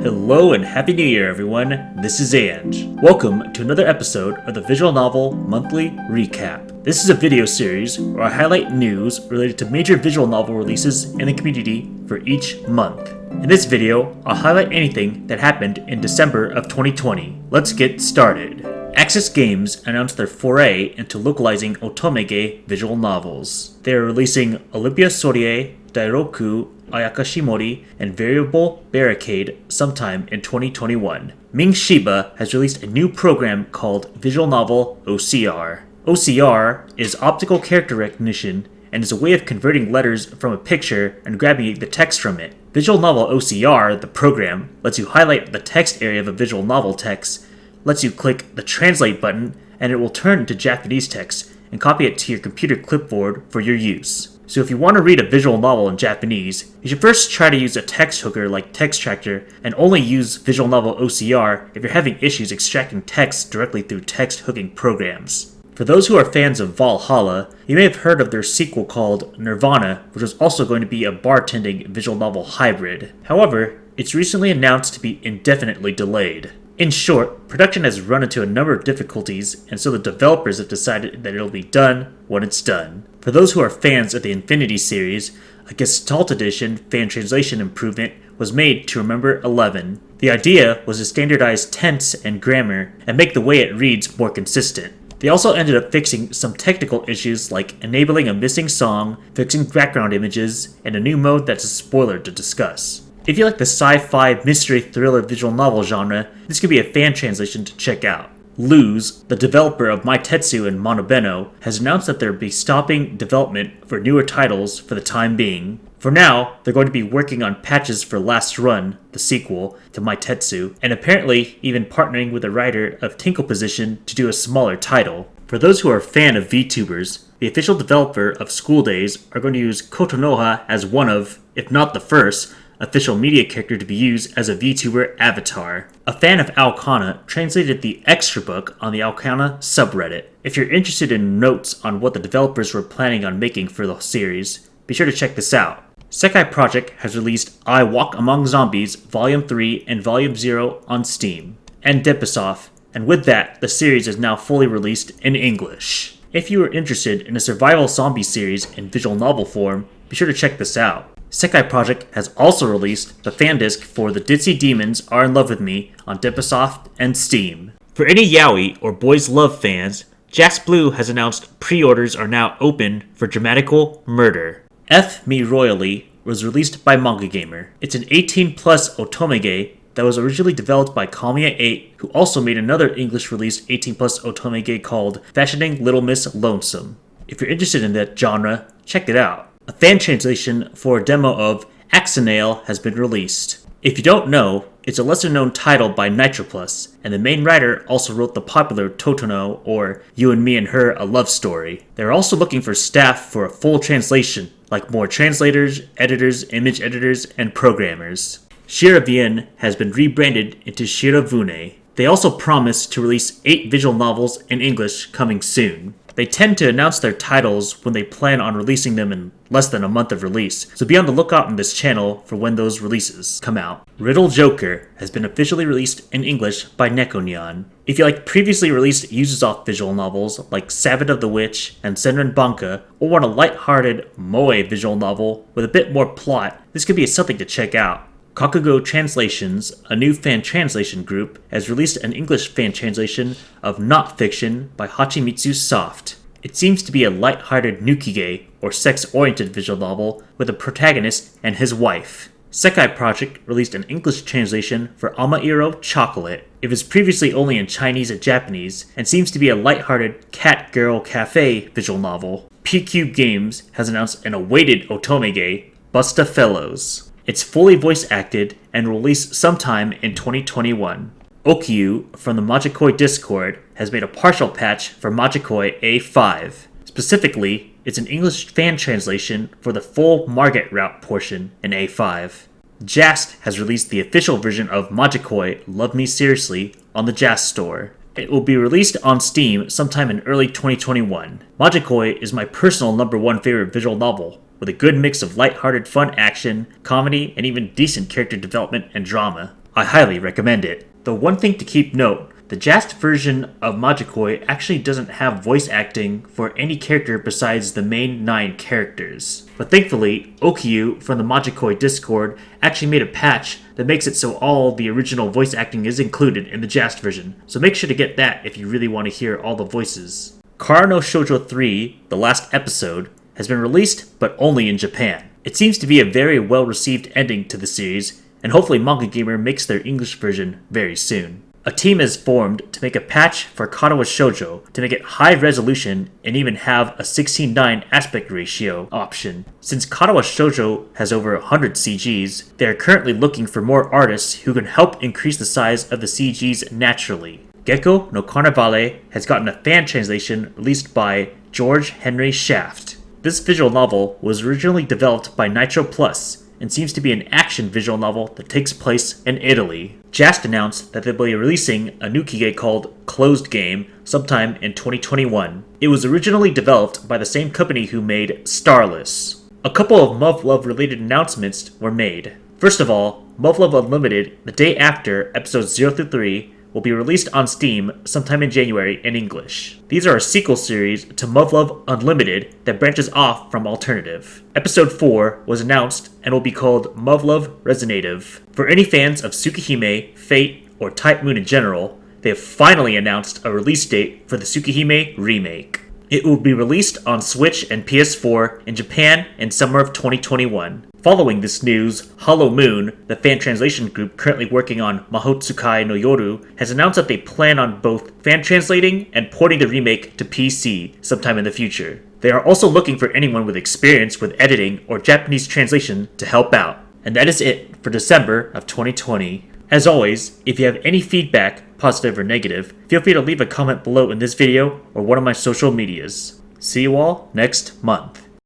Hello and Happy New Year, everyone. This is And. Welcome to another episode of the Visual Novel Monthly Recap. This is a video series where I highlight news related to major visual novel releases in the community for each month. In this video, I'll highlight anything that happened in December of 2020. Let's get started. Axis Games announced their foray into localizing otomege visual novels. They are releasing Olympia Sorie, Dairoku, Ayakashimori, and Variable Barricade sometime in 2021. Ming Shiba has released a new program called Visual Novel OCR. OCR is optical character recognition and is a way of converting letters from a picture and grabbing the text from it. Visual Novel OCR, the program, lets you highlight the text area of a visual novel text, lets you click the translate button, and it will turn into Japanese text and copy it to your computer clipboard for your use. So if you want to read a visual novel in Japanese, you should first try to use a text hooker like Text Tractor and only use Visual Novel OCR if you're having issues extracting text directly through text hooking programs. For those who are fans of Valhalla, you may have heard of their sequel called Nirvana, which was also going to be a bartending visual novel hybrid. However, it's recently announced to be indefinitely delayed. In short, production has run into a number of difficulties, and so the developers have decided that it'll be done when it's done. For those who are fans of the Infinity series, a Gestalt Edition fan translation improvement was made to Remember 11. The idea was to standardize tense and grammar and make the way it reads more consistent. They also ended up fixing some technical issues like enabling a missing song, fixing background images, and a new mode that's a spoiler to discuss. If you like the sci-fi mystery thriller visual novel genre, this could be a fan translation to check out. Luz, the developer of My Tetsu and Monobeno, has announced that they'll be stopping development for newer titles for the time being. For now, they're going to be working on patches for Last Run, the sequel to My Tetsu, and apparently even partnering with a writer of Tinkle Position to do a smaller title. For those who are a fan of VTubers, the official developer of School Days are going to use Kotonoha as one of, if not the first, official media character to be used as a VTuber avatar. A fan of Aokana translated the extra book on the Aokana subreddit. If you're interested in notes on what the developers were planning on making for the series, be sure to check this out. Sekai Project has released I Walk Among Zombies Volume 3 and Volume 0 on Steam and Depisoft, and with that, the series is now fully released in English. If you are interested in a survival zombie series in visual novel form, be sure to check this out. Sekai Project has also released the fan disc for The Ditzy Demons Are in Love With Me on Depisoft and Steam. For any yaoi or boys love fans, Jax Blue has announced pre-orders are now open for Dramatical Murder. F Me Royally was released by Manga Gamer. It's an 18-plus otomege that was originally developed by Kamiya 8, who also made another English-released 18-plus otomege called Fashioning Little Miss Lonesome. If you're interested in that genre, check it out. A fan translation for a demo of Axenail has been released. If you don't know, it's a lesser-known title by Nitroplus, and the main writer also wrote the popular Totono, or You and Me and Her, A Love Story. They're also looking for staff for a full translation, like more translators, editors, image editors, and programmers. Shiravien has been rebranded into Shiravune. They also promise to release 8 visual novels in English coming soon. They tend to announce their titles when they plan on releasing them in less than a month of release, so be on the lookout on this channel for when those releases come out. Riddle Joker has been officially released in English by Nekonian. If you like previously released Ubisoft visual novels like Sabbath of the Witch and Senran Banka, or want a light-hearted moe visual novel with a bit more plot, this could be something to check out. Kakugo Translations, a new fan translation group, has released an English fan translation of Not Fiction by Hachimitsu Soft. It seems to be a light-hearted nukige, or sex-oriented visual novel, with a protagonist and his wife. Sekai Project released an English translation for Amairo Chocolate. It was previously only in Chinese and Japanese, and seems to be a light-hearted cat-girl cafe visual novel. P-Cube Games has announced an awaited otomege, Busta Fellows. It's fully voice-acted and will release sometime in 2021. Okyu from the Majikoi Discord has made a partial patch for Majikoi A5. Specifically, it's an English fan translation for the full Margate route portion in A5. Jast has released the official version of Majikoi Love Me Seriously on the Jast store. It will be released on Steam sometime in early 2021. Majikoi is my personal #1 favorite visual novel, with a good mix of lighthearted fun action, comedy, and even decent character development and drama. I highly recommend it. The one thing to keep note, the JAST version of Majikoi actually doesn't have voice acting for any character besides the main 9 characters. But thankfully, Okyu from the Majikoi Discord actually made a patch that makes it so all the original voice acting is included in the JAST version, so make sure to get that if you really want to hear all the voices. Kara no Shoujo 3, the last episode, has been released but only in Japan. It seems to be a very well received ending to the series, and hopefully Manga Gamer makes their English version very soon. A team is formed to make a patch for Karawa Shoujo to make it high resolution and even have a 16:9 aspect ratio option. Since Karawa Shoujo has over 100 CGs, they are currently looking for more artists who can help increase the size of the CGs naturally. Gecko no Carnevale has gotten a fan translation released by George Henry Shaft. This visual novel was originally developed by Nitro Plus and seems to be an action visual novel that takes place in Italy. JAST announced that they'll be releasing a new kige called Closed Game sometime in 2021. It was originally developed by the same company who made Starless. A couple of muv-luv related announcements were made. First of all, muv-luv Unlimited, the day after episodes 0 through 3, will be released on Steam sometime in January in English. These are a sequel series to muv-luv Unlimited that branches off from Alternative. Episode 4 was announced and will be called muv-luv Resonative. For any fans of Tsukihime, Fate, or Type Moon in general, they have finally announced a release date for the Tsukihime remake. It will be released on Switch and PS4 in Japan in summer of 2021. Following this news, Hollow Moon, the fan translation group currently working on Mahotsukai no Yoru, has announced that they plan on both fan translating and porting the remake to PC sometime in the future. They are also looking for anyone with experience with editing or Japanese translation to help out. And that is it for December of 2020. As always, if you have any feedback, positive or negative, feel free to leave a comment below in this video or one of my social medias. See you all next month.